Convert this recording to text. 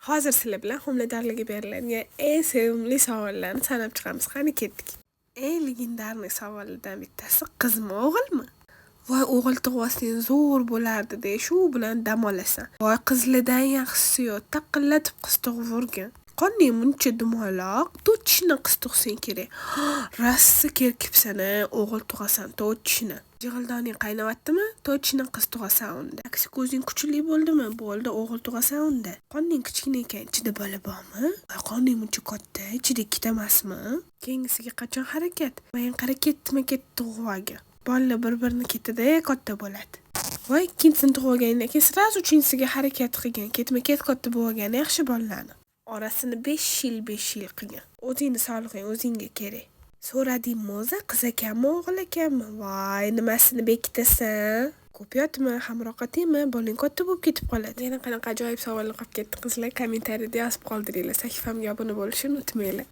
Hozir sizlar bilan homiladorlarga beriladigan eng sevimli savollarni sanab chiqamiz. Qani ketdik. Eng legendarniy savollardan bittasi qizmi, o'g'ilmi? Voy, o'g'il tug'sang zo'r bo'lardi-da, shu bilan dam olasan. Voy, qizlardan yaxshisi yo'q, taqillatib qiz tug'vorgan. Qanday muncha dumaloq, 4 tishni qiz tug'sang kerak. Rassa kerkibsan-a, o'g'il tug'asan 4 tishni. Jig'ildoning qaynavatdimi? 4 tishni qiz tug'asan unda. Aksi ko'zing kuchli bo'ldimi? Bo'ldi, o'g'il tug'asan unda. Qanday kichkina ekan, ichida bola bormi? Voy, qanday muncha katta, ichida ikkita emasmi? Keyingisiga qachon harakat? Men qara ketma-ket tug'vaga. Bolalar bir-birini ketida katta bo'ladi. Voy, ikkinchisini tug'gandan keyin sразу uchinchisiga harakat qilgan. Ketma-ket katta bo'lgani yaxshi bolalarni. Orasini 5 yil qilgan. O'zingni sog'lig'ing o'zingga kerak. So'radingmi o'zi, qiz ekanmi, o'g'il ekanmi? Voy, nimasini bekitasan? Ko'p yotma, hamroqatingmi? Bolang katta bo'lib ketib qoladi. Yana qanaqa ajoyib savollar qolib ketdi qizlar, kommentariyada yozib qoldiringlar. Sahifamga obuna bo'lishni unutmanglar.